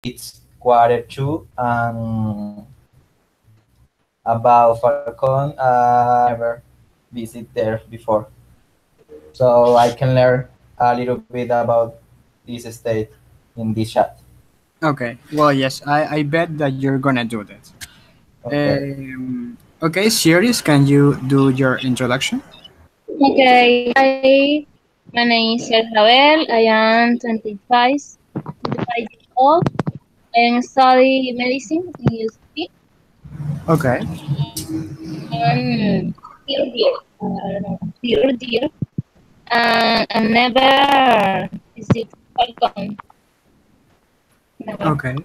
it's quarter two, and about Falcon, never visit there before, so I can learn a little bit about this state in this chat. Okay. Well, yes, I bet that you're gonna do that. Okay. Okay, Sirius, can you do your introduction? Okay, hi. My name is Isabel. I am 25 years old and study medicine in USP. Okay. I'm third year. I don't know, third year. And I never visit Falcon. Never. Okay.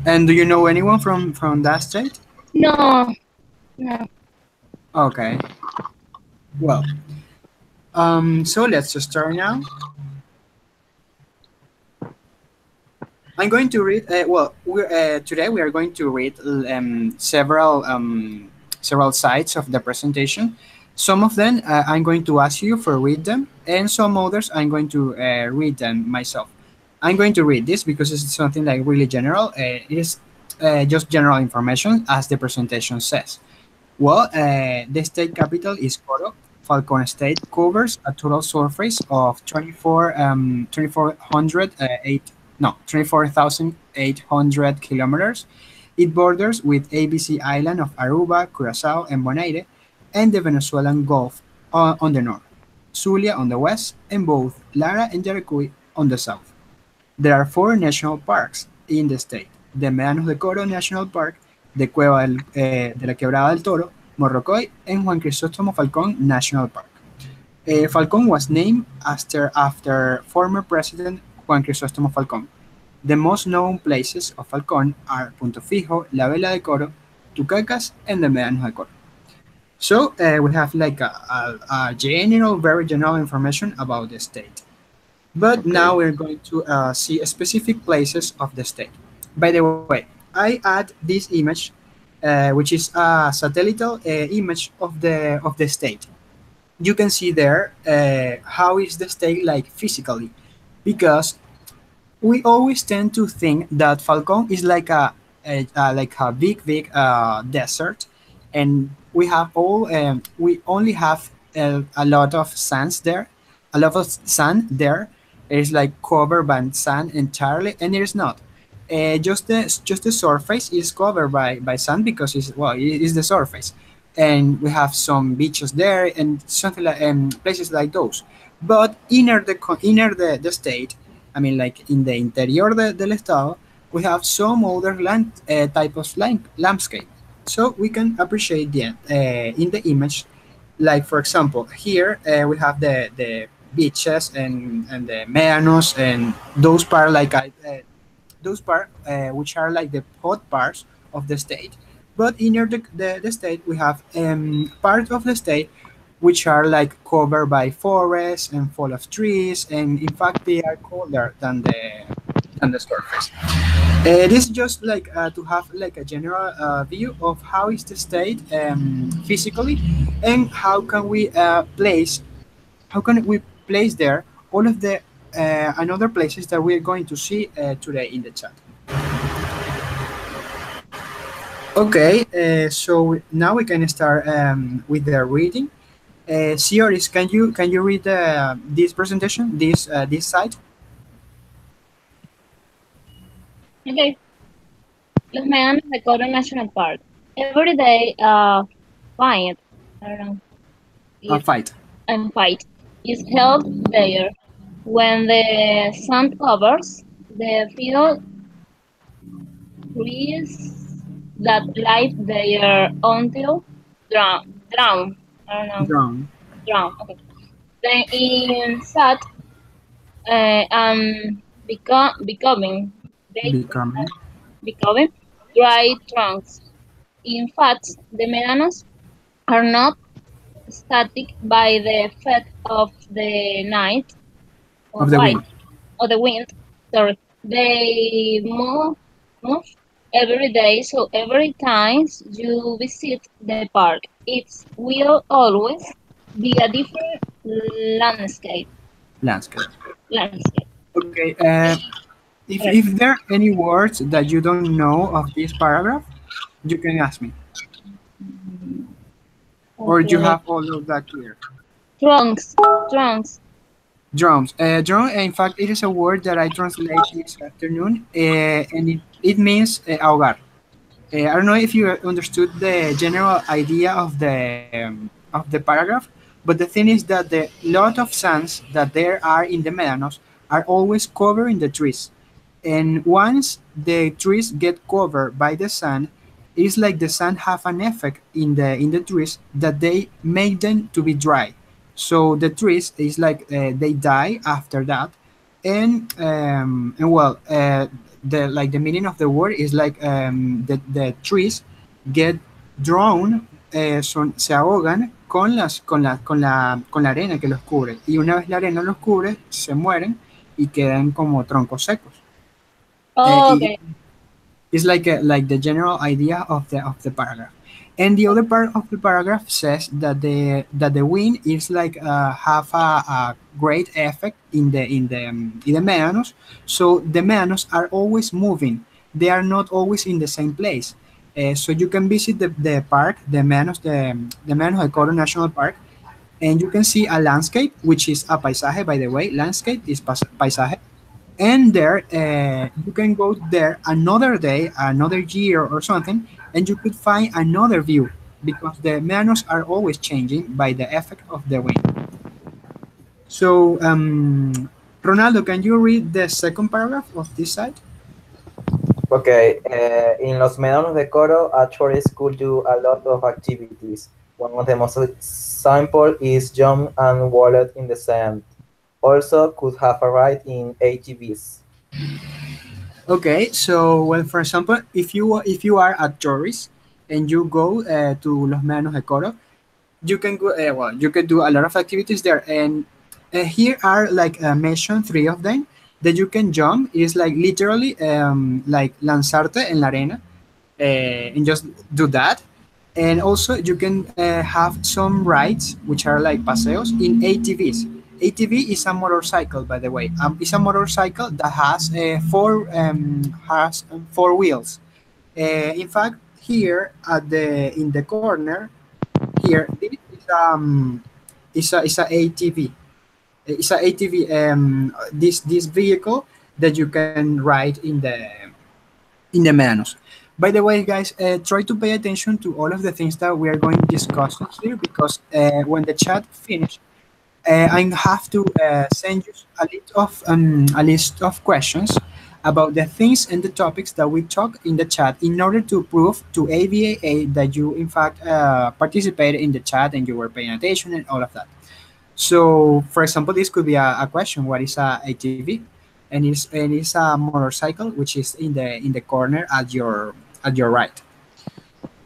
And do you know anyone from that state? No, no. Okay. Well, so let's just start now. I'm going to read. Today we are going to read several sides of the presentation. Some of them I'm going to ask you for read them, and some others I'm going to read them myself. I'm going to read this because it's something like really general. It is just general information, as the presentation says. Well, the state capital is Coro. Falcon State covers a total surface of 24,800 kilometers. It borders with ABC Island of Aruba, Curacao, and Bonaire, and the Venezuelan Gulf on the north, Zulia on the west, and both Lara and Yaracuy on the south. There are 4 national parks in the state: the Médanos de Coro National Park, the Cueva de la Quebrada del Toro, Morrocoy, and Juan Crisóstomo Falcón National Park. Falcón was named after former President Juan Crisóstomo Falcón. The most known places of Falcón are Punto Fijo, La Vela de Coro, Tucacas, and the Médanos de Coro. So we have like a general, very general information about the state. But now we're going to see specific places of the state. By the way, I add this image, which is a satellite image of the state. You can see there how is the state like physically, because we always tend to think that Falcón is like a big desert, and we only have a lot of sands there, a lot of sand there. It is like covered by sand entirely, and it is not. Just the surface is covered by sand because it is the surface, and we have some beaches there and something like places like those. But inner the state, I mean, like in the interior del estado, we have some other type of landscape. So we can appreciate in the image, like for example, here we have the beaches and the médanos and those part which are like the hot parts of the state. But inner the state, we have parts of the state which are like covered by forests and full of trees, and in fact they are colder than the surface. It is just like to have like a general view of how is the state physically, and how can we place there all of the another places that we're going to see today in the chat. Okay, so now we can start with the reading. Sioris, can you read this presentation, this slide? Okay. Los Médanos de Coro National Park. Every day, fight. I don't know. Fight. And fight is held there. When the sun covers the field, trees that live there until drown. I don't know. Drown. Okay. Then inside, becoming dry trunks. In fact, the médanos are not static by the effect of the night or the wind. Sorry, they move every day. So every time you visit the park, it will always be a different landscape. Okay. If there are any words that you don't know of this paragraph, you can ask me, or you Okay. have all of that clear. Trunks. Trunks. Drums. Drum, in fact, it is a word that I translate this afternoon, and it means ahogar. I don't know if you understood the general idea of the paragraph, but the thing is that the lot of sands that there are in the médanos are always covering the trees, and once the trees get covered by the sun, it's like the sun have an effect in the trees that they make them to be dry. So the trees is like they die after that, and well, the like the meaning of the word is like the trees get drowned, se ahogan con la arena que los cubre, y una vez la arena los cubre se mueren y quedan como troncos secos. Okay. It's like the general idea of the paragraph, and the other part of the paragraph says that the wind is like have a great effect in the médanos. So the médanos are always moving; they are not always in the same place. So you can visit the park, the médanos del Coro National Park, and you can see a landscape, which is a paisaje, by the way. Landscape is paisaje, and there you can go there another day, another year or something, and you could find another view because the manos are always changing by the effect of the wind. So Ronaldo, can you read the second paragraph of this side? Okay, in Los Médanos de Coro, a tourist could do a lot of activities. One of the most simple is jump and wallet in the sand. Also, could have a ride in ATVs. Okay, so well, for example, if you are a tourist and you go to Los Manos de Coro, you can go well, you can do a lot of activities there, and here are like mentioned three of them that you can jump. Is like literally like lanzarte en la arena, and just do that. And also you can have some rides which are like paseos in ATVs. ATV is a motorcycle, by the way. It's a motorcycle that has four wheels. In fact, here at the in the corner here, this is a ATV. It's a ATV. This vehicle that you can ride in the Medanos. By the way, guys, try to pay attention to all of the things that we are going to discuss here because when the chat finish, I have to send you a list of questions about the things and the topics that we talk in the chat in order to prove to AVAA that you in fact participated in the chat and you were paying attention and all of that. So, for example, this could be a question: what is a ATV? And it's a motorcycle which is in the corner at your right.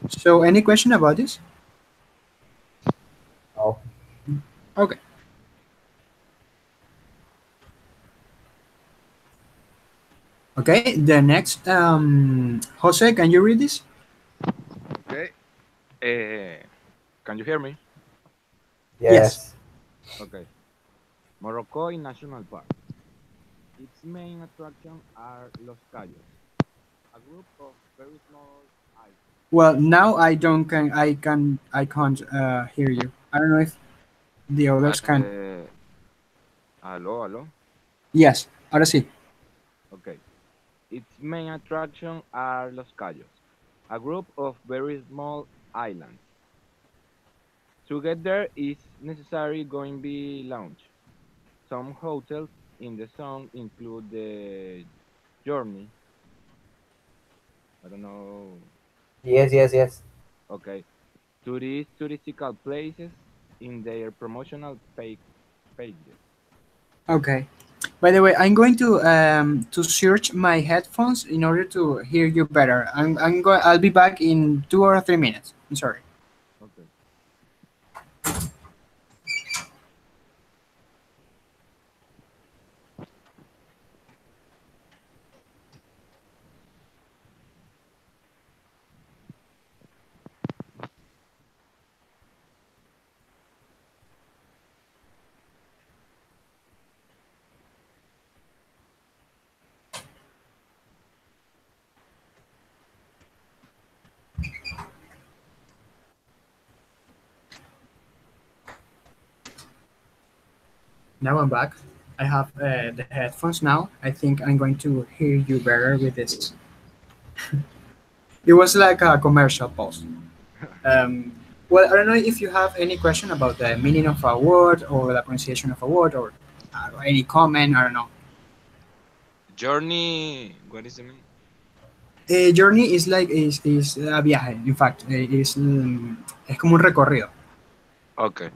So, any question about this? Oh, Okay. Okay. The next, Jose, can you read this? Okay. Can you hear me? Yes. yes. Okay. Morocco National Park. Its main attraction are Los Cayos, a group of very small islands. Well, now I can't hear you. I don't know if the others can. Hello, hello. Yes. Ahora sí. Okay. Its main attraction are Los Cayos, a group of very small islands. To get there is necessary going by launch. Some hotels in the zone include the Journey. I don't know. Yes, yes, yes. Okay. Touristical places in their promotional pages. Okay. By the way, I'm going to search my headphones in order to hear you better. I'll be back in 2 or 3 minutes. I'm sorry. Okay. Now I'm back. I have the headphones now. I think I'm going to hear you better with this. It was like a commercial pause. Um, well, I don't know if you have any question about the meaning of a word or the pronunciation of a word or any comment. I don't know. Journey. What is the mean? Journey is like is a viaje. In fact, es como un recorrido. Okay.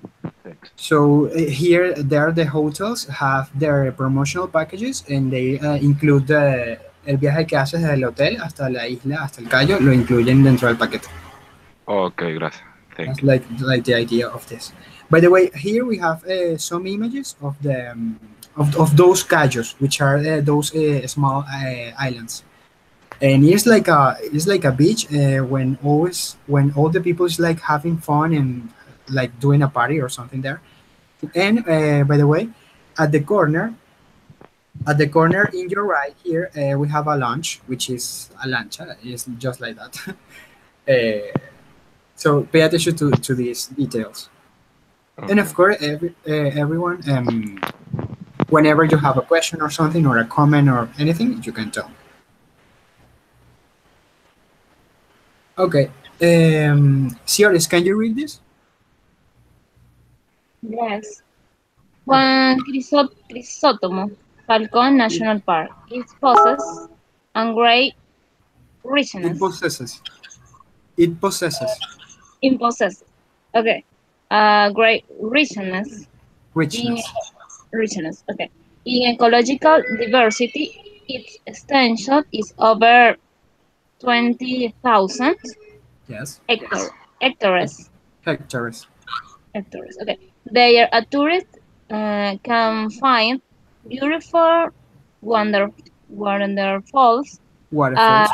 Thanks. So here, there the hotels have their promotional packages and they include el viaje que haces desde el hotel hasta la isla, hasta el Cayo, lo incluyen dentro del paquete. Okay, gracias. Thank That's you. like the idea of this. By the way, here we have some images of the of those cayos, which are those small islands. And it's like a beach when all the people is like having fun and like doing a party or something there. And by the way, at the corner, in your right here, we have a launch, which is a lancha. It's just like that. So pay attention to these details. And Okay. of course, everyone, whenever you have a question or something or a comment or anything, you can tell. Okay. Cioris, can you read this? Yes. Juan Crisóstomo, Falcón National Park. It possesses and great It richness. possesses. It possesses Impossessed. Okay. Great richness. In richness. richness. Okay. In ecological diversity, its extension is over 20,000 Yes. hectares. Hectares. Hectares. Hectares. Okay. There, a tourist can find beautiful wonder waterfalls, Waterfalls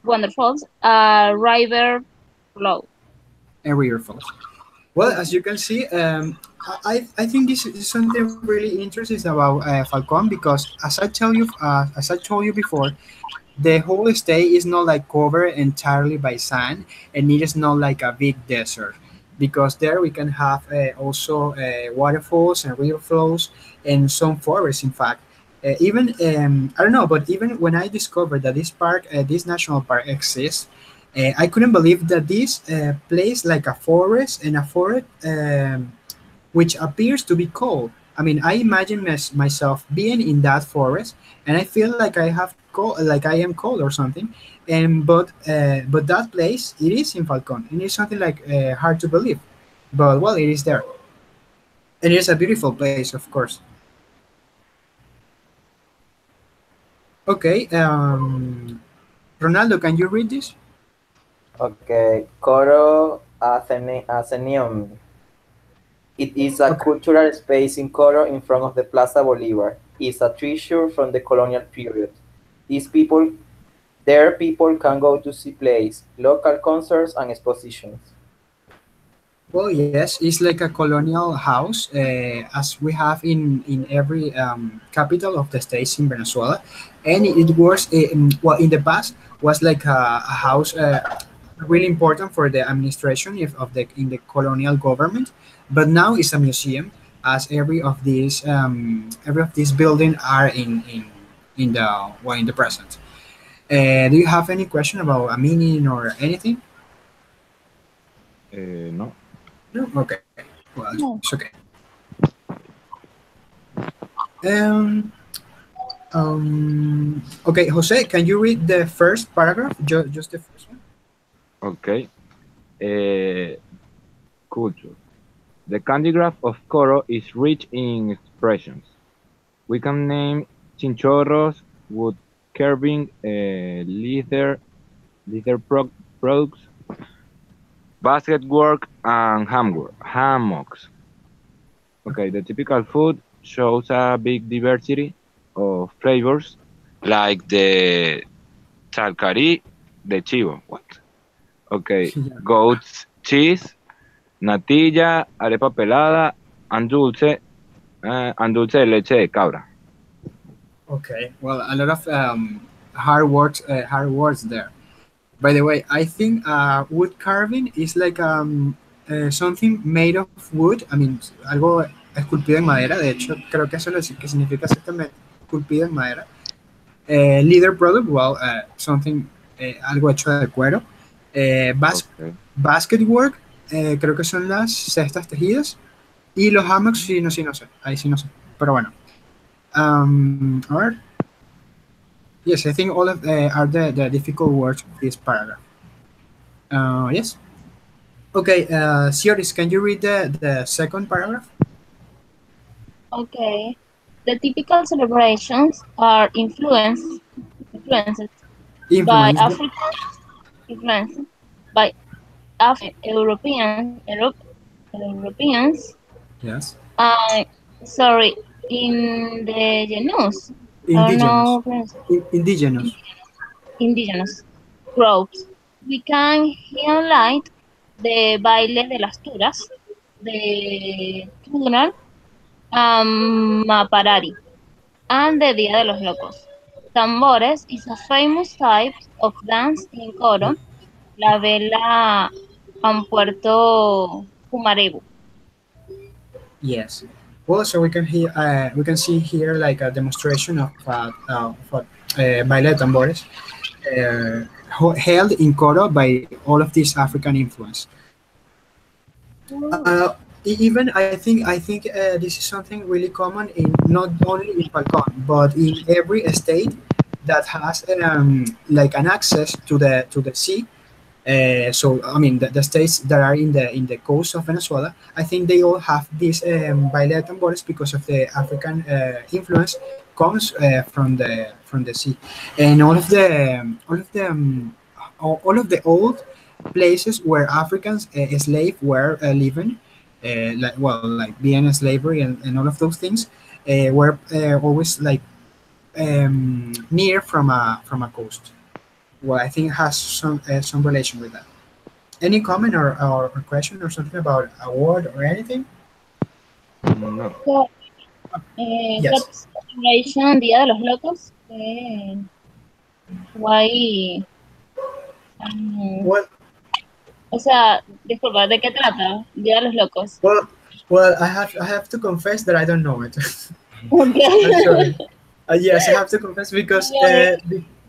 river flow. and river falls. Well, as you can see, I think this is something really interesting about Falcon because as I told you before, the whole state is not like covered entirely by sand, and it is not like a big desert. Because there we can have also waterfalls and river flows and some forests. In fact, even I don't know, but even when I discovered that this national park exists, I couldn't believe that this place like a forest and a forest which appears to be cold. I mean, I imagine myself being in that forest, and I feel like I have cold, like I am cold or something. And but that place it is in Falcon, and it's something like hard to believe, but well, it is there, and it is a beautiful place, of course. Okay, Ronaldo, can you read this? Okay, Coro Athenaeum. It is a Okay. cultural space in Coro in front of the Plaza Bolivar. It's a treasure from the colonial period. These people, there people can go to see plays, local concerts, and expositions. Well, yes, it's like a colonial house, as we have in every capital of the states in Venezuela, and it was well in the past was like a house really important for the administration of the in the colonial government, but now it's a museum, as every of these buildings are in the well in the present. Do you have any question about a meaning or anything? No. No. Okay. Well, No. it's okay. Um, okay, Jose, can you read the first paragraph? Just the first one. Okay. Uh, Culture. The candygraph of Coro is rich in expressions. We can name chinchorros, wood carving, products, basket work, and hammocks. Okay, the typical food shows a big diversity of flavors, like the chalcari de chivo. What? Okay, Yeah. goat's cheese, natilla, arepa pelada, and dulce de leche de cabra. Okay. Well, a lot of hard words there. By the way, I think wood carving is like something made of wood. I mean, algo esculpido en madera. De hecho, creo que eso es lo que significa exactamente esculpido en madera. Leather product, well, something, algo hecho de cuero. Okay. Basket work, creo que son las cestas tejidas. Y los hammocks, sí, no sé. Ahí sí no sé. Pero bueno. A ver. Yes, I think all of are the difficult words of this paragraph. Yes. Okay, Sioris, can you read the second paragraph? Okay. The typical celebrations are influenced by Influence. African influenced by Europeans. Yes. Uh, sorry, indigenous. I don't Indigenous. know. Indigenous. Indigenous groups. We can highlight the baile de las turas, the Tural, Maparari, and the Dia de los Locos. Tambores is a famous type of dance in Coro, La Vela, and Puerto Pumarebu. Yes. So we can see here like a demonstration of baile de tambores held in Coro by all of this African influence. Even I think this is something really common in not only in Falcón but in every state that has like an access to the sea. So I mean the states that are in the coast of Venezuela, I think they all have these baile de tambores because of the African influence comes from the sea, and all of the old places where Africans slave were living, like being a slavery and all of those things, were always like near from a coast. Well, I think it has some relation with that. Any comment or question or something about a word or anything? No. So, Yes. what's celebration Dia de los Locos? Why? Well, O sea, disculpa, ¿de qué trata? Día de los Locos. well, well. I have to confess that I don't know it. Okay. I'm sorry. Yes, I have to confess Yeah.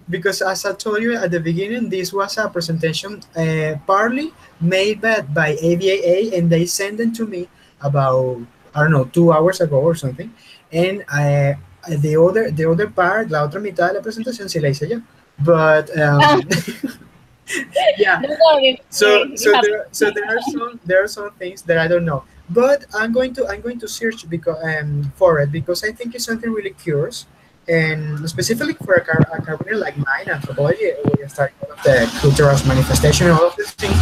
because as I told you at the beginning, this was a presentation partly made by AVAA, and they sent it to me about I don't know 2 hours ago or something, and the other part, la otra mitad de la presentación sí la hice yo, but yeah. No, no, So there are some things that I don't know, but I'm going to search because for it because I think it's something really curious, and specifically for a career like mine, anthropology, we start all of the cultural manifestation and all of these things,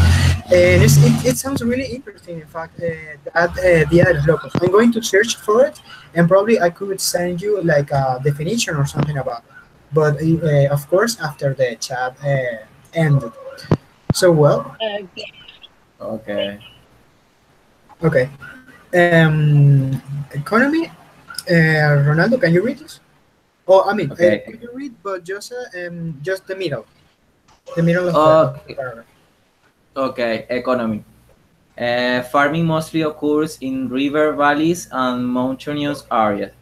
and it sounds really interesting. In fact, that Dia de los Locos, I'm going to search for it, and probably I could send you like a definition or something about it. But of course, after the chat ended. So well, okay. Okay. okay. Economy. Ronaldo, can you read this? Oh, I mean, Okay. can you read, but just the middle of the Okay. paragraph. Okay. Economy. Farming mostly occurs in river valleys and mountainous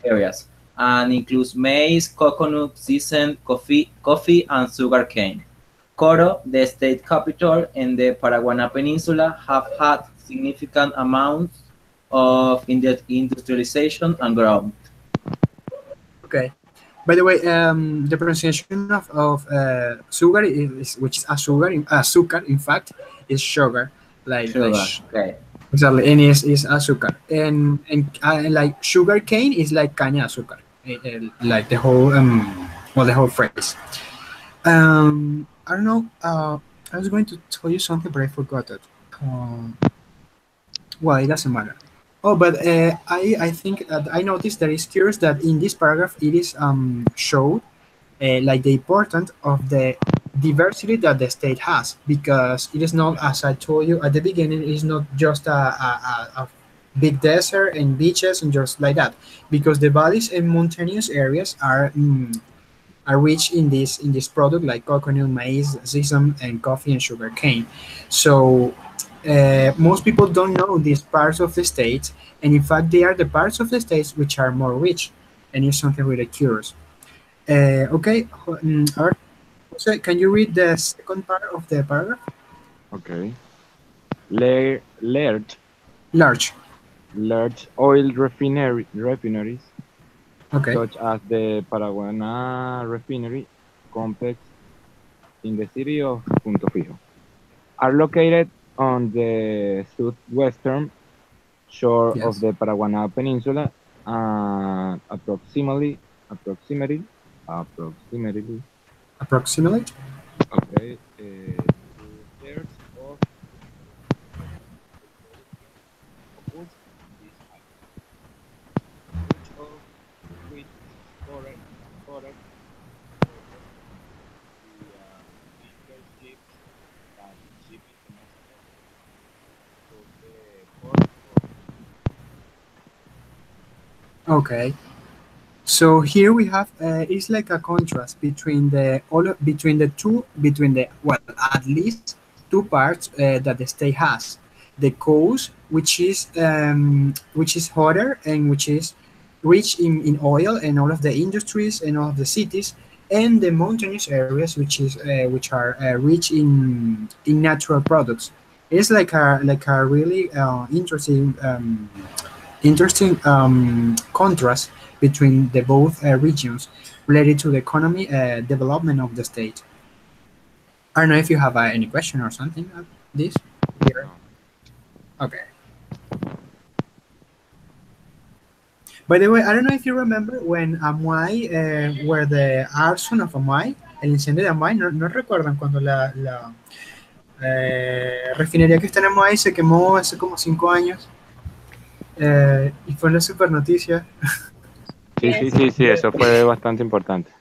areas and includes maize, coconut, sesame, coffee, and sugarcane. Coro, the state capital, and the Paraguana Peninsula have had significant amounts of industrialization and growth. Okay. By the way, the pronunciation of sugar is which is azúcar. In fact, is sugar. Sugar. Okay. Exactly, and is azúcar, and like sugar cane is like caña azúcar, like the whole the whole phrase. I don't know. I was going to tell you something, but I forgot it. Well, it doesn't matter. Oh, but I think I noticed that it's curious that in this paragraph it is showed like the importance of the diversity that the state has, because it is not, as I told you at the beginning, it is not just a big desert and beaches and just like that, because the valleys and mountainous areas are rich in this product like coconut, maize, sesame, and coffee and sugar cane. So Most people don't know these parts of the states, and in fact, they are the parts of the states which are more rich, and it's something really curious. Okay, Art, so can you read the second part of the paragraph? Okay. Large, Large. large oil refineries, Okay. such as the Paraguana refinery complex in the city of Punto Fijo, are located on the southwestern shore of Yes. the Paraguana Peninsula and approximately, Approximately. okay, two-thirds of the production occurs in these islands, much of which is exported further via tanker ships that ship internationally through the port of Okay. So here we have it's like a contrast between between the two between the well at least two parts that the state has, the coast which is hotter and which is rich in oil and all of the industries and all of the cities, and the mountainous areas which are rich in natural products. It's like a really interesting contrast between the both regions related to the economy development of the state. I don't know if you have any question or something of this here. no. Okay. By the way, I don't know if you remember when Amuay, where the arson of Amuay, el incendio de Amuay, no recuerdan cuando la refinería que está en Amuay se quemó hace como 5 años y fue una super noticia. Sí, sí, Yes. sí, sí, eso fue bastante importante.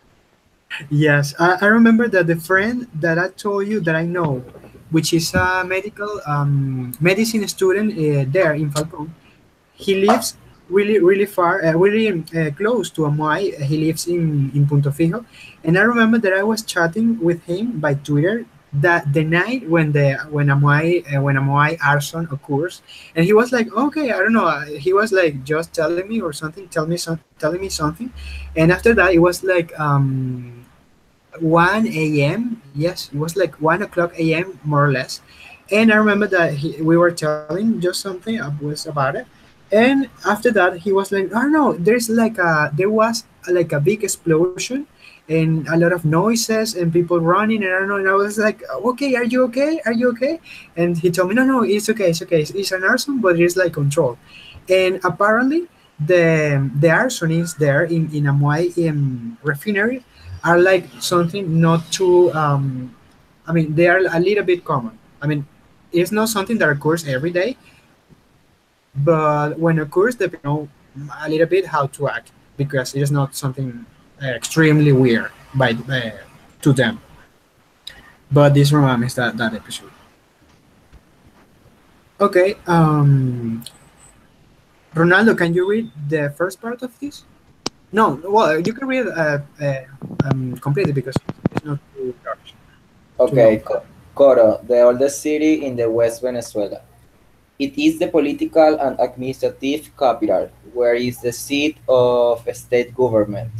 Yes, I remember that the friend that I told you that I know, which is a medicine student there in Falcón, he lives really far, really close to Amuay. He lives in Punto Fijo, and I remember that I was chatting with him by Twitter that the night when Amuay arson occurs, and he was like, okay, I don't know, he was like just telling me or something, telling me something, and after that it was like 1 a.m. Yes, it was like 1 o'clock a.m. more or less. And I remember that we were telling just something was about it. And after that, he was like, "Oh no, there was like a big explosion and a lot of noises and people running." And I don't know. And I was like, "Okay, are you okay? Are you okay?" And he told me, "No, no, it's okay. It's okay. It's an arson, but it's like controlled." And apparently, the arsonists there in Amuay refinery are like something not too I mean they are a little bit common. I mean it's not something that occurs every day, but when it occurs they know a little bit how to act because it is not something extremely weird to them. But this reminds that episode. Okay, Ronaldo, can you read the first part of this? No, well, you can read completely because it's not too large, too Okay, long. Coro, the oldest city in the West Venezuela. It is the political and administrative capital, where is the seat of state government.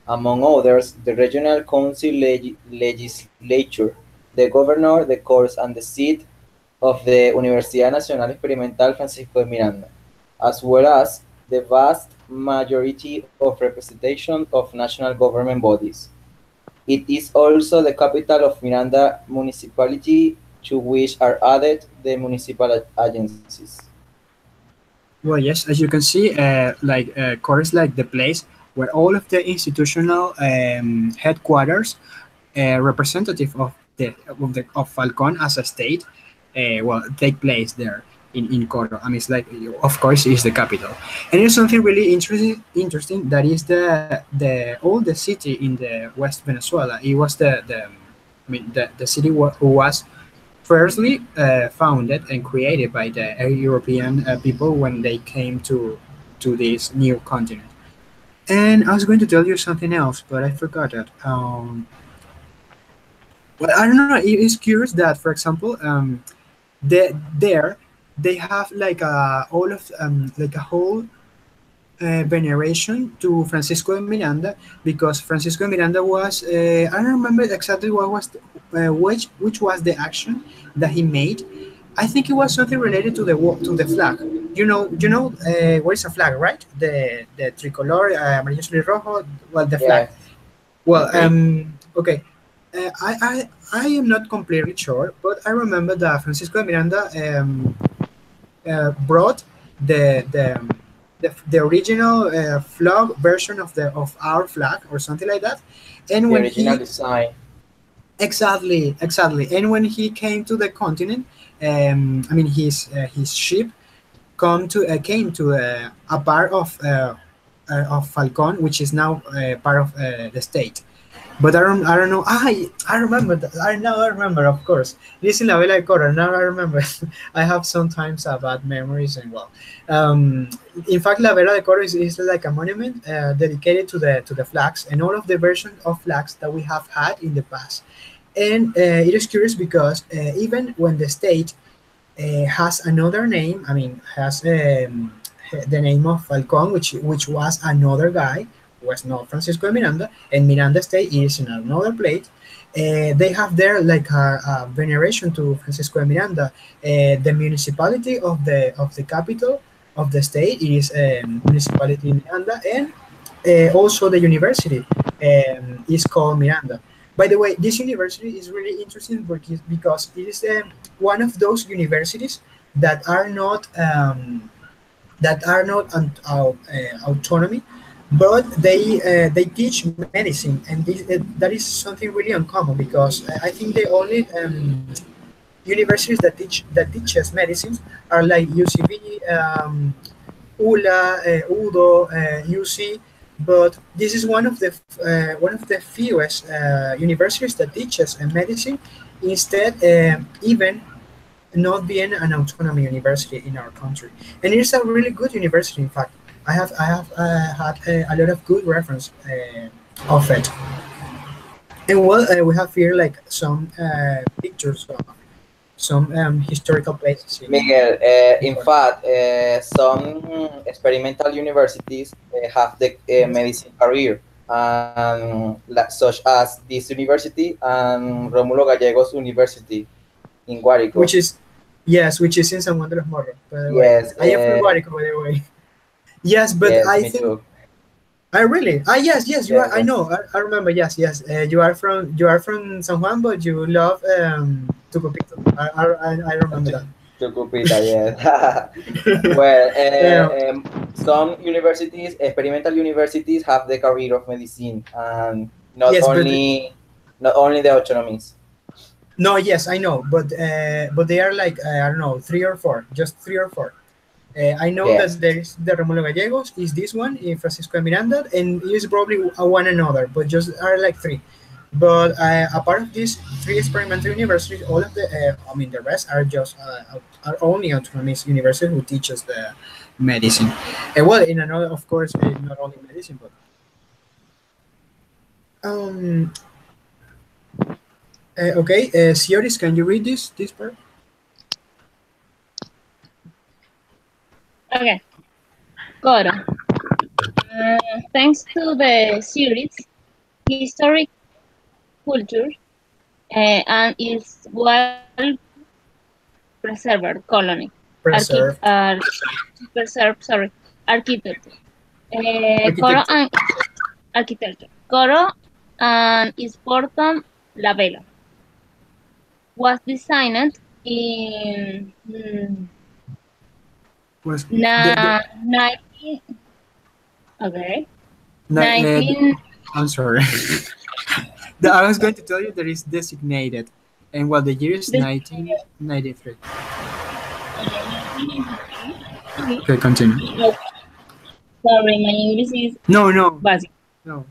Among others, the regional council legislature, the governor, the courts, and the seat of the Universidad Nacional Experimental Francisco de Miranda, as well as the vast majority of representation of national government bodies. It is also the capital of Miranda Municipality, to which are added the municipal agencies. Well, yes, as you can see, core is like the place where all of the institutional headquarters, representative of Falcon as a state, take place there in Coro. I mean, it's like, of course, it's the capital, and it's something really interesting. That is the oldest city in the West Venezuela. It was the city who was firstly founded and created by the European people when they came to this new continent. And I was going to tell you something else, but I forgot it. Well, I don't know. It's curious that, for example, there they have like all of like a whole veneration to Francisco de Miranda, because Francisco de Miranda was I don't remember exactly what was which was the action that he made. I think it was something related to to the flag. What is a flag, right? The tricolor, amarillo azul y rojo. Well, the flag. Yes. Well, Okay. okay. I am not completely sure, but I remember that Francisco de Miranda brought the the the original flag version of the of our flag or something like that. And The when original he design. exactly, and when he came to the continent, I mean his ship came to a part of Falcon, which is now part of the state. But I don't know. I remember that. I remember, of course. It is in La Vela de Coro. Now I remember. I have sometimes bad memories, and well, um, in fact, La Vela de Coro is like a monument dedicated to the flags and all of the versions of flags that we have had in the past. And it is curious because even when the state has another name. I mean, has the name of Falcon, which was another guy, was not Francisco de Miranda, and Miranda State is in another place. They have there like a veneration to Francisco de Miranda. The municipality of the capital of the state is municipality Miranda, and also the university is called Miranda. By the way, this university is really interesting because it is one of those universities that are not autonomy, but they teach medicine, and that is something really uncommon because I think the only universities that teaches medicines are like UCB, ULA, UDO, UC, but this is one of the fewest universities that teaches medicine. Instead, even not being an autonomous university in our country, and it is a really good university. In fact, I have had a lot of good reference of it. And well, we have here like some pictures of some historical places Miguel, in in Portugal. fact, some experimental universities have the Yes. medicine career, such as this university and Romulo Gallegos University in Guárico. Which is yes, which is in San Juan de los Morros. By the way, Yes, I am from Guárico, by the way. Yes, but yes, I me think too. I really yes you are. I Yes, know. I remember. Yes. You are from San Juan, but you love Tucupito. I remember that. Chucupita, yes. Well, Um, some universities, experimental universities, have the career of medicine, and yes, but not only the autonomies. no, yes, I know, but they are like I don't know, three or four, just three or four. I know Yes. that there is the Romulo Gallegos, is this one, in Francisco de Miranda, and it is probably one another, but just are like three. But apart of these three experimental universities, all of the, I mean, the rest are just are only autonomous universities who teaches the medicine. Well, in another, of course, not only medicine, but um, okay, Sioris, can you read this part? Okay, Coro. Thanks to the series, historic culture and its well preserved colony, Preserved preserved, sorry, architecture. Coro architecture. and architecture. Coro and its portal La Vela was designed in Was the 19, okay, ni- 19, I'm sorry. I was going to tell you that is designated, and well, the year is this, 1993. okay, 1993. Okay, continue. Oh, sorry, my English is No, no, basic. no.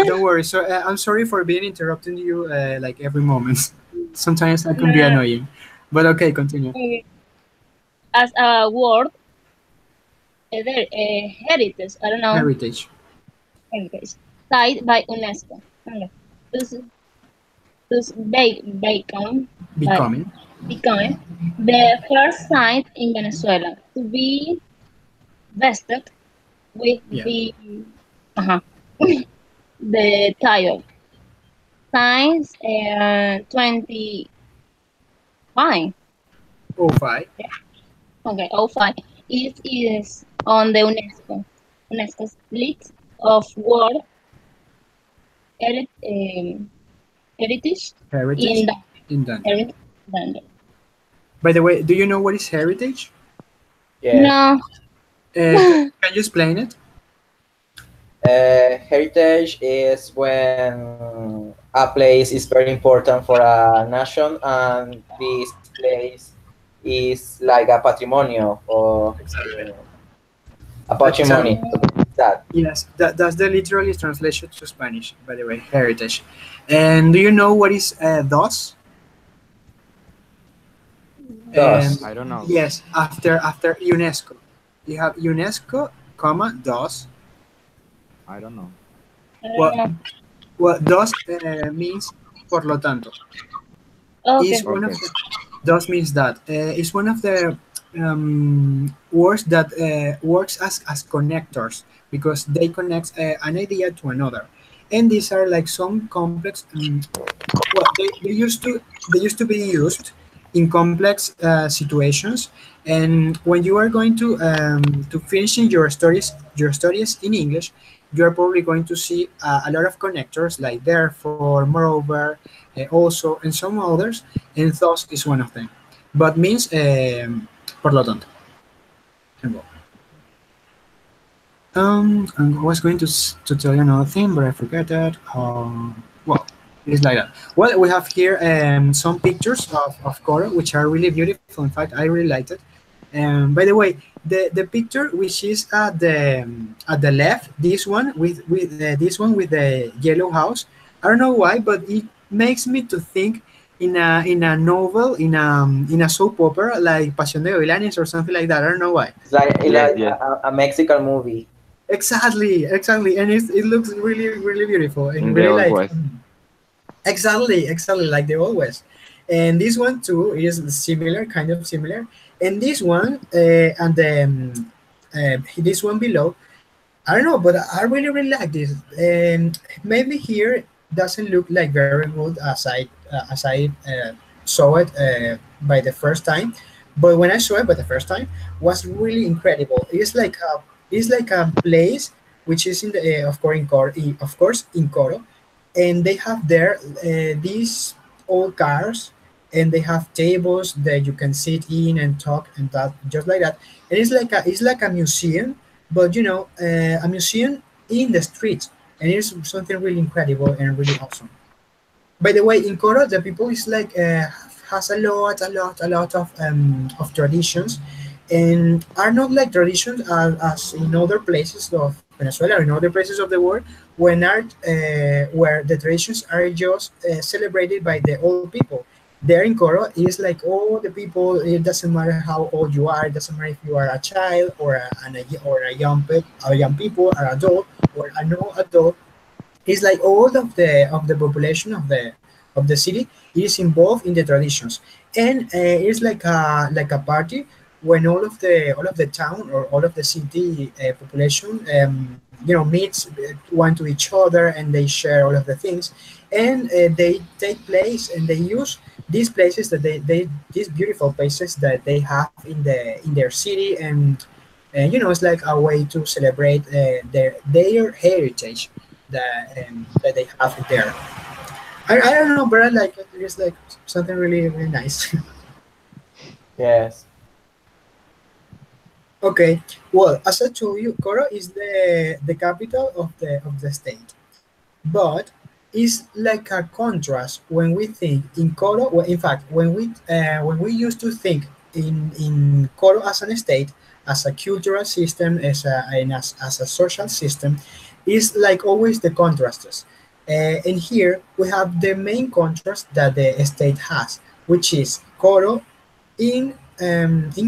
Don't worry. So I'm sorry for being interrupting you like every moment. Sometimes that can be No, annoying, but okay, continue. okay. As a word, heritage, I don't know, Heritage heritage, cited by UNESCO. Okay. Thus, Bacon, by becoming. became the first site in Venezuela to be vested with Yeah. uh the title Science 25. Oh, five. Okay, oh 05 is on the UNESCO's list of World Heritage in Heritage the in Denver. heritage London. By the way, do you know what is heritage? Yes. No, Can you explain it? Heritage is when a place is very important for a nation, and this place is like a patrimonio or Exactly. a Exactly. patrimony. That. Yes, that's the literally translation to Spanish, by the way, heritage. And do you know what is DOS? Thus, Um, I don't know. yes, after UNESCO. You have UNESCO, comma, DOS. I don't know. I don't Well, know. DOS means por lo tanto. Okay, Is one of Okay. the does means that it's one of the words that works as connectors because they connect an idea to another, and these are like some complex. Well, they used to be used in complex situations, and when you are going to finishing your studies in English, you are probably going to see a lot of connectors like therefore, moreover, also, and some others, and thus is one of them. But means por lo tanto. I was going to tell you another thing, but I forgot that. Well, it's like that. Well, we have here some pictures of Coro, which are really beautiful. In fact, I really liked it. By the way, the picture which is at the left, this one with the yellow house. I don't know why, but it makes me to think in a novel in a soap opera like Pasión de Gavilanes or something like that. I don't know why. it's Yes, like yes. a Mexican movie. Exactly, and it looks really, really beautiful and In the really old like west. exactly like the old west. And this one too is similar, kind of similar. And this one and this one below, I don't know, but I really, really like this. And maybe here doesn't look like very good as I saw it by the first time, but when I saw it by the first time, was really incredible. It's like a place which is in the of course in Coro, and they have there these old cars, and they have tables that you can sit in and talk and that just like that. And it's like a museum, but a museum in the streets, and it's something really incredible and really awesome. By the way, in Coro, the people is like has a lot of traditions, and are not like traditions as in other places of Venezuela or in other places of the world, where the traditions are just celebrated by the old people. There in Coro, it is like all the people. It doesn't matter how old you are. It doesn't matter if you are a child or a young people, or adult or a no adult. It's like all of the population of the city is involved in the traditions, and it's like a party when all of the town or all of the city population meets one to each other, and they share all of the things, and they take place and they use these places that they these beautiful places that they have in their city, and it's like a way to celebrate their heritage that they have there. I don't know, but I like it. It's like something really, really nice. Yes. Okay, well, as I told you, Coro is the capital of the state, but it's like a contrast when we think in Coro. Well, in fact, when we used to think in Coro as an state, as a cultural system, as a social system, is like always the contrasts. And here we have the main contrast that the state has, which is Coro in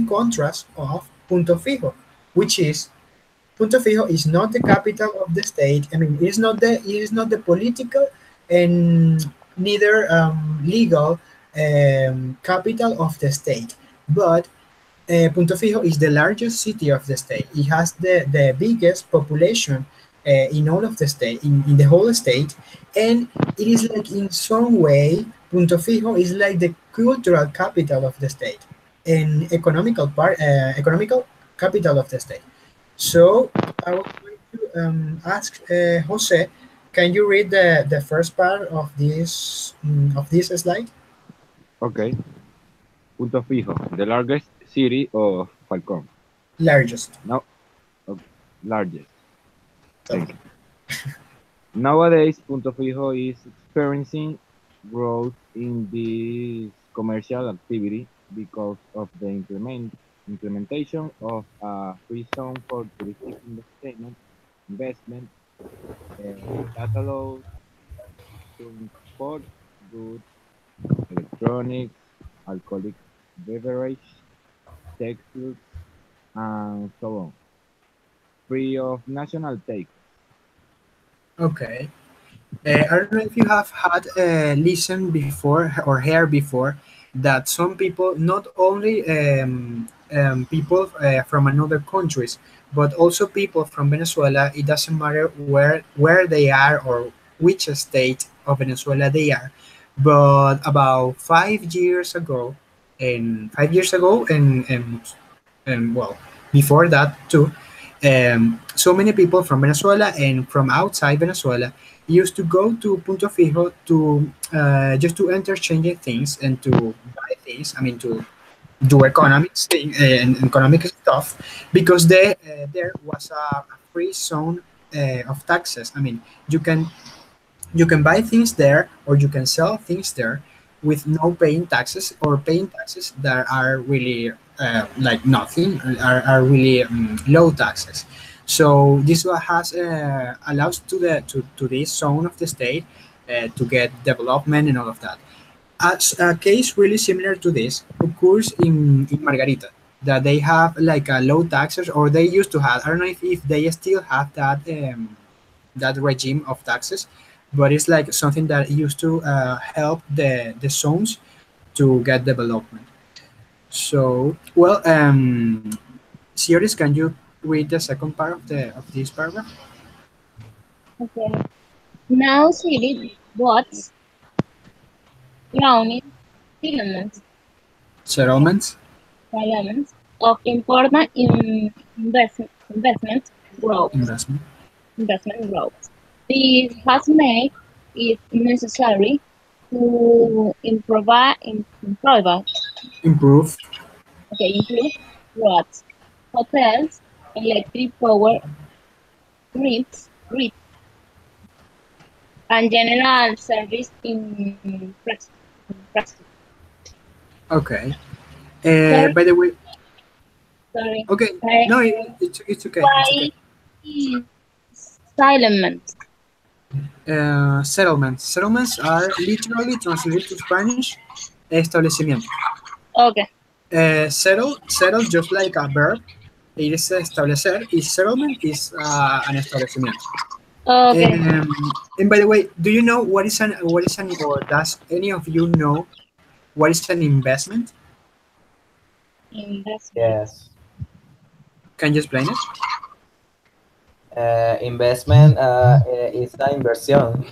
contrast of Punto Fijo, which is Punto Fijo is not the capital of the state. I mean, it is not the political and neither legal capital of the state. But Punto Fijo is the largest city of the state. It has the biggest population in all of the state, in the whole state, and it is like in some way, Punto Fijo is like the cultural capital of the state and economical capital of the state. So I was going to ask Jose, can you read the first part of this slide? Okay. Punto Fijo, the largest city of Falcón. Largest. Now, uh, largest. Thank Okay. you. Nowadays, Punto Fijo is experiencing growth in this commercial activity because of the implementation of a free zone for touristic investment that allows to import goods, electronics, alcoholic beverage, textiles, and so on, free of national tax. Okay. I don't know if you have had listened before or heard before that some people, not only people from another countries, but also people from Venezuela. It doesn't matter where they are or which state of Venezuela they are. But about 5 years ago, and 5 years ago, and well, before that too, so many people from Venezuela and from outside Venezuela used to go to Punto Fijo to just to interchange things and to buy things. I mean, to do economics thing and economic stuff because there was a free zone of taxes. I mean, you can you can buy things there or you can sell things there with no paying taxes or paying taxes that are really like nothing, are really low taxes. So this one has allows to this zone of the state to get development and all of that. As a case really similar to this occurs in Margarita, that they have like a low taxes, or they used to have. I don't know if they still have that regime of taxes, but it's like something that used to help the zones to get development. So, well, Sirius, can you read the second part of this paragraph? Okay. Now city boats grounded settlements, Settlements, settlements of important investment growth. investment, Investment growth. This has made it necessary to improve. improve roads, hotels, electric power grids, and general service infrastructure. Okay. Sorry, By the way, sorry. okay. Uh, No, it's okay. It's why okay. is silent? Settlements. Settlements are literally translated to Spanish establecimiento. Okay, Settle just like a verb. It is establecer. Is settlement is an establecimiento. okay. And by the way, do you know what is an or does any of you know what is an investment? Investment. Yes. Can you explain it? Investment is an inversión.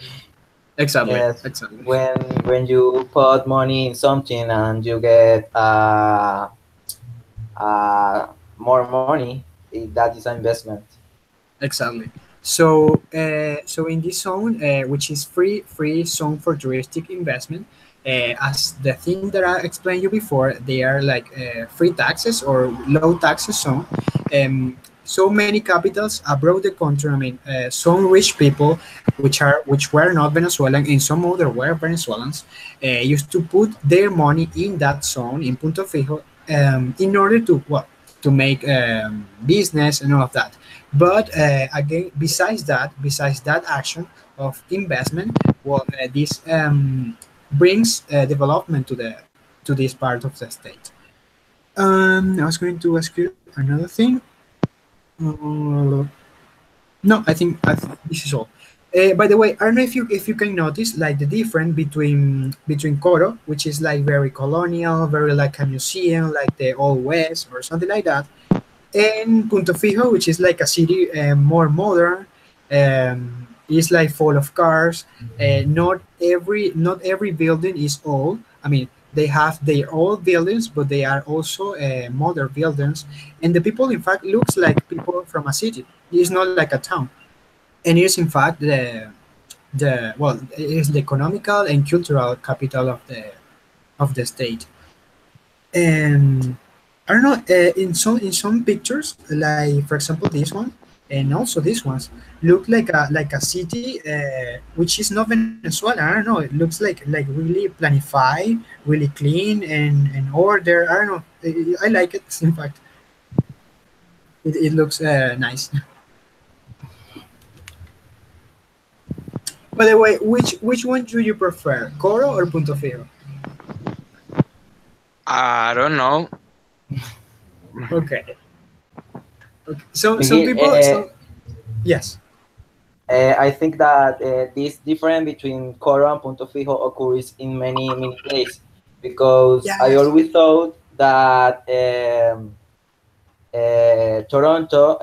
Exactly. Yes, Exactly. when you put money in something and you get more money, that is an investment. Exactly. So in this zone, which is free zone for touristic investment, as the thing that I explained you before, they are like free taxes or low taxes zone. So many capitals abroad the country. I mean, some rich people, which were not Venezuelan, and some other were Venezuelans, used to put their money in that zone in Punto Fijo, in order to to make business and all of that. But again, besides that action of investment, well, this brings development to this part of the state. I was going to ask you another thing. No, I think this is all. By the way, I don't know if you can notice like the difference between Coro, which is like very colonial, very like a museum, like the Old West or something like that, and Punto Fijo, which is like a city more modern, is like full of cars. Not every building is old. I mean, they have their old buildings, but they are also modern buildings, and the people in fact looks like people from a city. It's not like a town, and it is in fact the well, it is the economical and cultural capital of the state. And I don't know, in some pictures, like for example this one, and also these ones, look like a city which is not Venezuela. I don't know. It looks like really planified, really clean and order. I don't know. I like it. In fact, it looks nice. By the way, which one do you prefer, Coro or Punto Fijo? I don't know. Okay. Okay. So some Begin, people. So yes. I think that this difference between Coro and Punto Fijo occurs in many places because I Yes. always thought that Toronto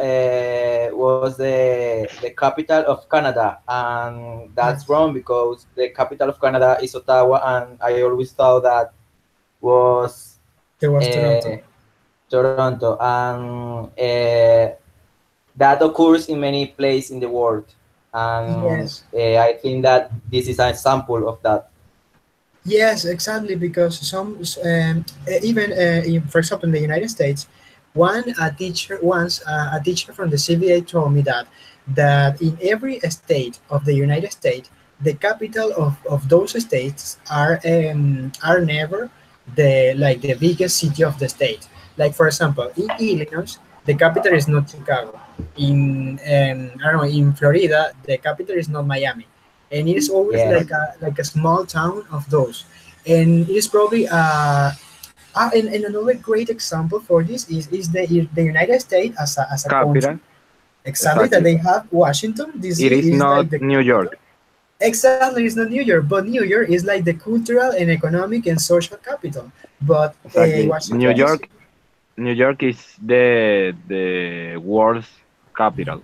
was the capital of Canada, and that's Yes. wrong because the capital of Canada is Ottawa, and I always thought that was There was uh, Toronto. Toronto, and that occurs in many places in the world, and Yes. I think that this is an example of that. Yes, exactly. Because even for example, in the United States, a teacher from the CVA told me that in every state of the United States, the capital of those states are never the biggest city of the state. Like for example, in Illinois, the capital is not Chicago. In I don't know, in Florida, the capital is not Miami, and it is always Yes, like a small town of those. And it is probably and another great example for this is the United States as a country. Capital. Exactly, that Exactly. they have Washington It DC is is not like the New capital. York. Exactly, it's not New York, but New York is like the cultural and economic and social capital. But Exactly. New Washington DC. York. New York is the world's capital.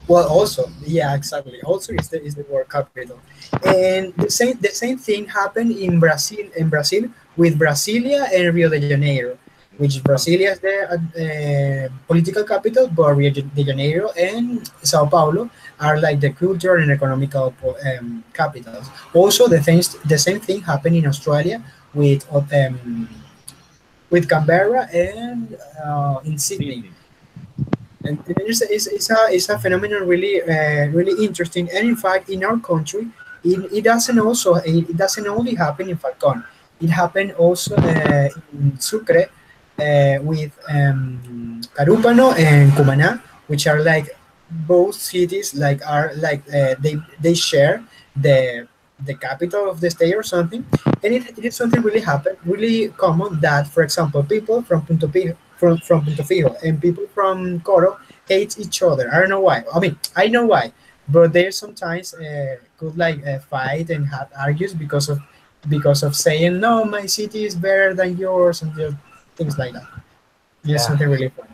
Well, also, yeah, exactly. Also, is the world capital, and the same thing happened in Brazil with Brasilia and Rio de Janeiro, which Brasilia is the political capital, but Rio de Janeiro and Sao Paulo are like the cultural and economical capitals. Also, the same thing happened in Australia with Canberra and in Sydney. Sydney. And it's a phenomenon really interesting. And in fact, in our country, it doesn't only happen in Falcón. It happened also in Sucre with Carúpano and Cumaná, which are like both cities are like they share the the capital of the state or something. And it is something really common that, for example, people from Punto Fijo and people from Coro hate each other. I don't know why. I mean, I know why, but they sometimes could like fight and have argues because of saying no, my city is better than yours and things like that. It's yeah. something really fun.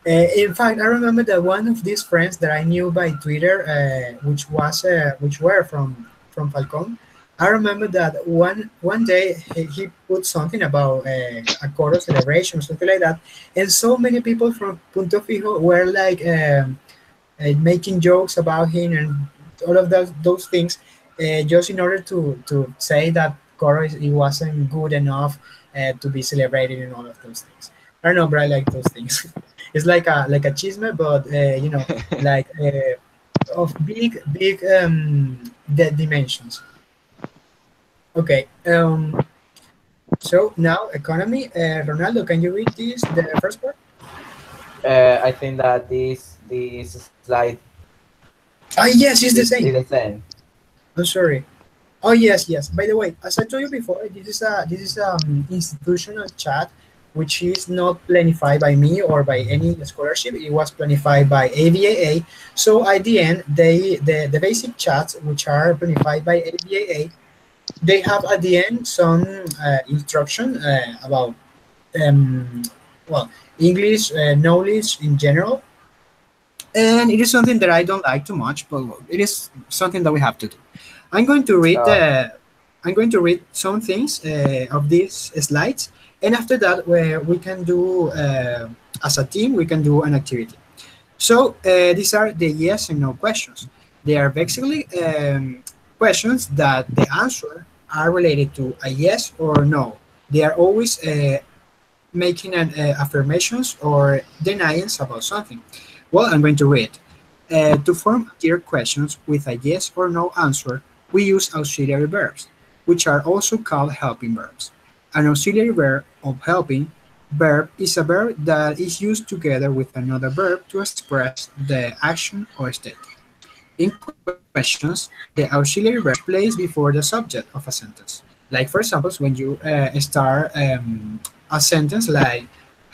In fact, I remember that one of these friends that I knew by Twitter, which were from Falcon. I remember that one day he put something about a Coro celebration, something like that, and so many people from Punto Fijo were like making jokes about him and all of those things, just in order to say that Coro it wasn't good enough to be celebrated and all of those things. I don't know, but I like those things. It's like a chisme, but like of big dimensions. Okay. So now economy. Ronaldo, can you read the first part? I think that this slide Ah, yes, it's the is same. the same. I'm sorry. Oh yes, yes. By the way, as I told you before, this is institutional chat which is not planified by me or by any scholarship. It was planified by ABAA. So at the end, the basic chats, which are planified by ABAA, they have at the end some instruction about um, well, English knowledge in general, and it is something that I don't like too much, but it is something that we have to do. I'm going to read Uh, some things of these slides, and after that, we can do as a team, we can do an activity. So these are the yes and no questions. They are basically questions that the answer are related to a yes or no. They are always making an affirmations or denials about something. Well, I'm going to read. To form clear questions with a yes or no answer, we use auxiliary verbs, which are also called helping verbs. An auxiliary verb of helping verb is a verb that is used together with another verb to express the action or state. In questions, the auxiliary verb is placed before the subject of a sentence. Like, for example, when you start a sentence like,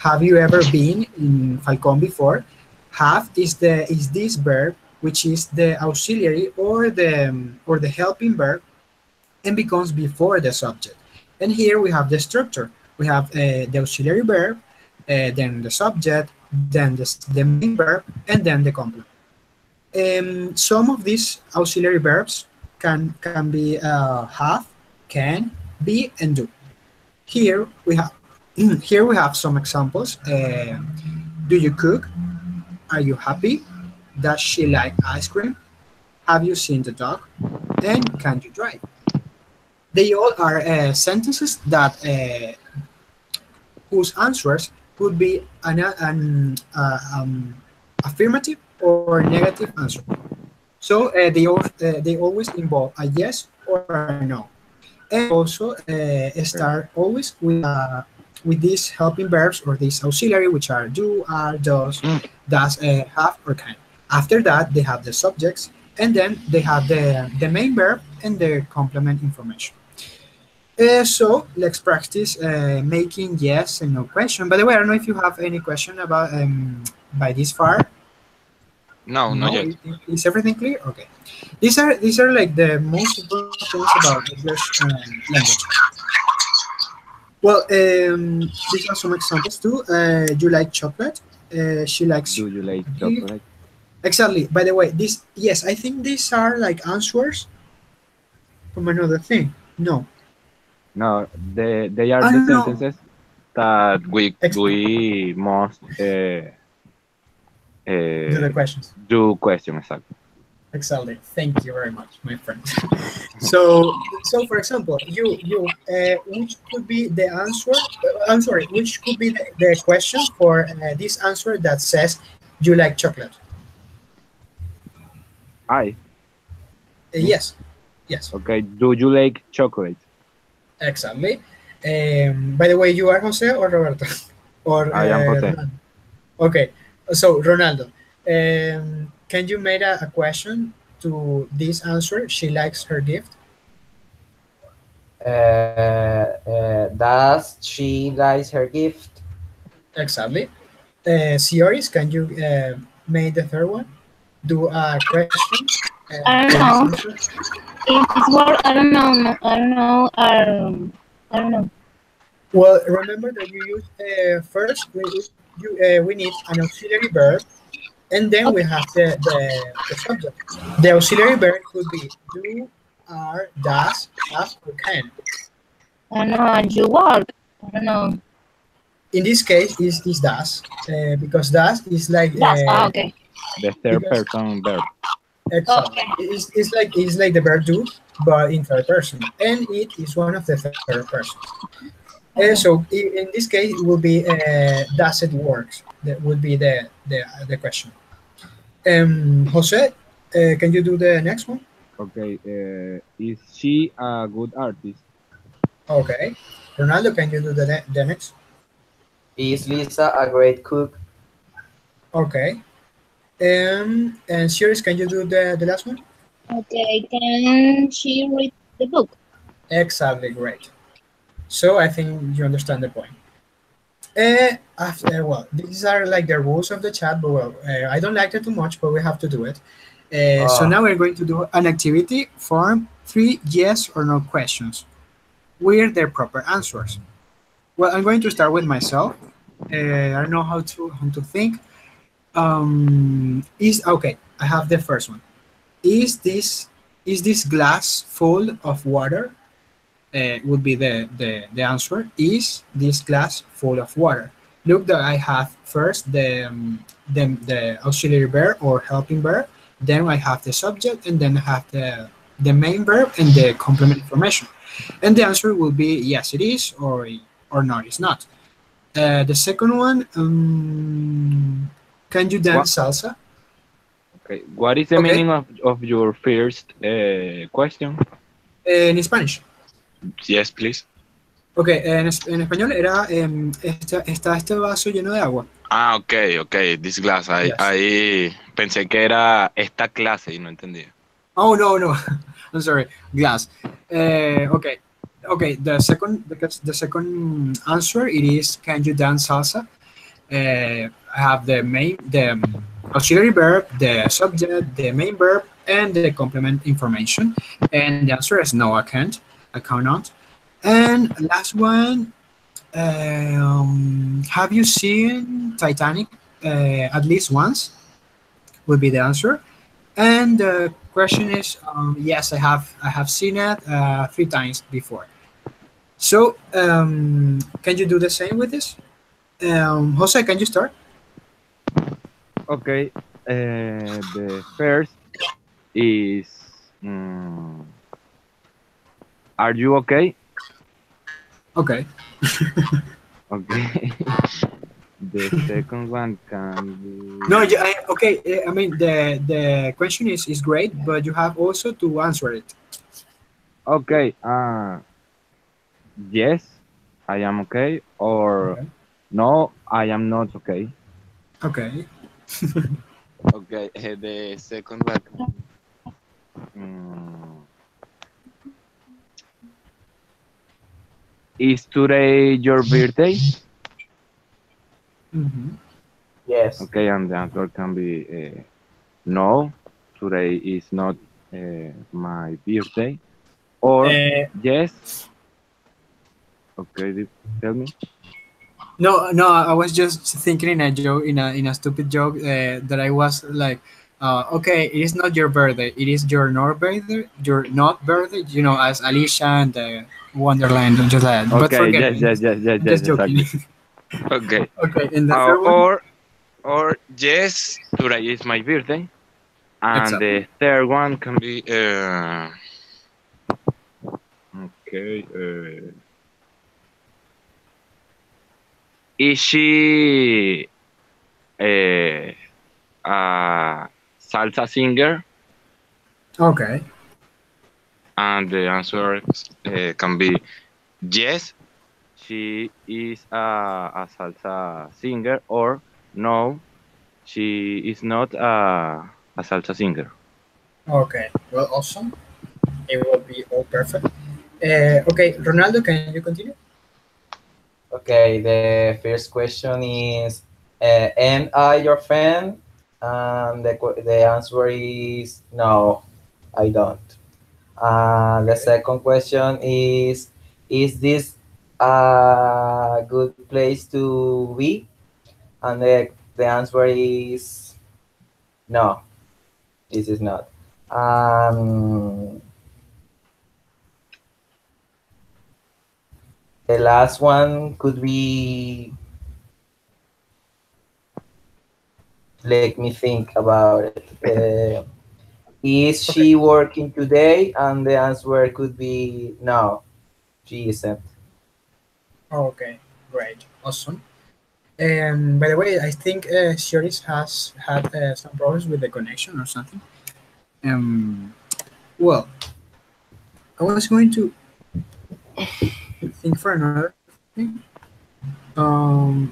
"Have you ever been in Falcón before?" Have is this verb, which is the auxiliary or the helping verb, and becomes before the subject. And here we have the structure. We have the auxiliary verb, then the subject, then the main verb, and then the complement. Some of these auxiliary verbs can be have, can, be, and do. Here we have here we have some examples. Do you cook? Are you happy? Does she like ice cream? Have you seen the dog? And can you drive? They all are sentences that whose answers could be an affirmative or negative answer. So they always involve a yes or a no, and they also start always with these helping verbs or these auxiliary, which are do, are, does, have, or can. After that, they have the subjects, and then they have the main verb and the complement information. So let's practice making yes and no question. By the way, I don't know if you have any question about by this far. No, not No, yet. is everything clear? Okay. These are like the most important things about English language. Well, these are some examples too. You like chocolate? She likes Do you like cookie. chocolate? Exactly. By the way, this yes, I think these are like answers from another thing. No. No, they are I the don't know. sentences that Ex- we must do the questions. do question exactly. Exactly. Thank you very much, my friend. So for example, which could be the answer? I'm sorry. Which could be the question for this answer that says you like chocolate? I me Yes. Yes. okay. Do you like chocolate? Exactly. By the way, you are Jose or Roberto or I am Jose. Ronaldo? Okay. So Ronaldo, can you make a question to this answer? She likes her gift. does she like her gift? Exactly. Sioris, can you make the third one? Do a question I for don't this know. answer? If it's word, I don't know. I don't know. I don't know. Well, remember that you use first we need an auxiliary verb, and then we Okay. have the subject. The auxiliary verb could be do, are, does, have, or can. I don't know. You work. I don't know. In this case, is does because does is like That's okay. The third because person verb. exactly Okay. it's like the verb do, but in third person, and it is one of the third persons. Okay. So in this case, it will be does it works? That would be the question. Jose, can you do the next one? Okay. Is she a good artist? Okay. Ronaldo, can you do the next? Is Lisa a great cook? Okay. And Sirius, can you do the last one? Okay. Can she read the book? Exactly, great. So I think you understand the point. Well, these are like the rules of the chat, but well, I don't like it too much, but we have to do it. So Oh, now we're going to do an activity form 3 yes or no questions with their proper answers. Well, I'm going to start with myself. I don't know how to think. Is okay. I have the first one. Is this glass full of water? Would be the answer. Is this glass full of water? Look that I have first the auxiliary verb or helping verb, then I have the subject, and then I have the main verb and the complement information. And the answer will be yes, it is, or not, it's not. The second one, can you What? dance salsa? Okay. What is the Okay, meaning of your first question? en Spanish. Yes, please. Ok, en español era está este vaso lleno de agua. Ah, ok, ok. This glass. Yes. Ahí pensé que era esta clase y no entendía. Oh no, no, I'm sorry. Glass. Okay, okay. The second answer it is can you dance salsa? I have the auxiliary verb, the subject, the main verb, and the complement information. And the answer is no, I can't. I cannot. And last one, have you seen Titanic at least once? Would be the answer. And the question is, yes, I have seen it 3 times before. So, can you do the same with this? Jose, can you start? Okay. The first is, mm, are you okay? Okay. Okay. The second one can No, be, okay. I mean, the question is great, but you have also to answer it. okay. Yes, I am okay, or Okay. no, I am not okay. Okay. Okay, the second one. Mm, is today your birthday? Mm-hmm. yes. Okay, and the answer can be no, today is not my birthday, or Uh, yes. Okay, tell me. no, no. I was just thinking in a joke, in a stupid joke that I was like, okay, it is not your birthday. It is your not birthday. Your not birthday. As Alicia and Wonderland and just like that. But Okay, forget yes, it. yes, yes, yes, I'm yes, just joking. exactly. Okay. Okay, and the Uh, third one. or or yes, today is my birthday. And Exactly. the third one can be okay. Is she a salsa singer? Okay. And the answer can be yes, She is a salsa singer, or no, she is not a salsa singer. Okay. Well, awesome. It will be all perfect. Okay, Ronaldo, can you continue? Okay, the first question is, am I your friend? And the answer is no, I don't. The Okay. second question is this a good place to be? And the answer is no, this is not. Um, the last one could be, let me think about it. Is Okay. she working today? And the answer could be no, she isn't. Okay. Great. Awesome. By the way, I think Shioris has had some problems with the connection or something. Um, well, I was going to think for another thing. Um,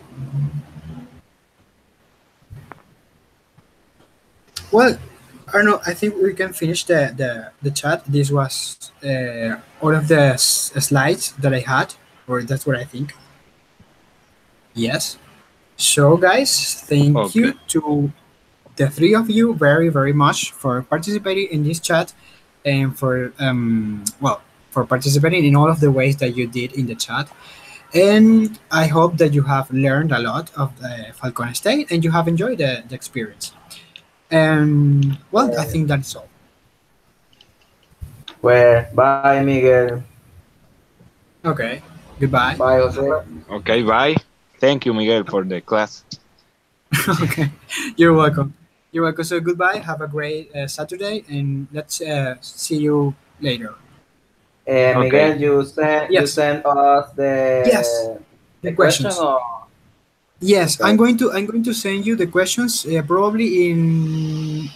well, I don't know. I think we can finish the chat. This was all of the slides that I had, or that's what I think. Yes. So, guys, thank Okay. you to the three of you very, very much for participating in this chat and for, well, for participating in all of the ways that you did in the chat. And I hope that you have learned a lot of the Falcon State and you have enjoyed the experience. And, well, I think that's all. Well, bye, Miguel. Okay. Goodbye. Bye, Jose. Okay, bye. Thank you, Miguel, for the class. Okay. You're welcome. You're welcome. So, goodbye. Have a great Saturday and let's see you later. Miguel, Okay. you Yes. sent us Yes. The the question questions. or Yes, okay. I'm going to send you the questions probably in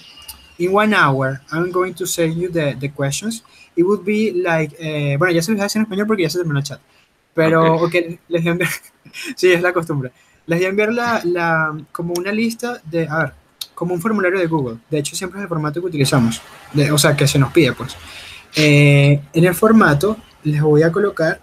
1 hour. I'm going to send you the questions. It would be like, bueno, ya se los voy a hacer en español porque ya se terminó el chat. Pero, Okay. ok, les voy a enviar, sí, es la costumbre. Les voy a enviar como una lista de, a ver, como un formulario de Google. De hecho, siempre es el formato que utilizamos. O sea, que se nos pide, pues. En el formato les voy a colocar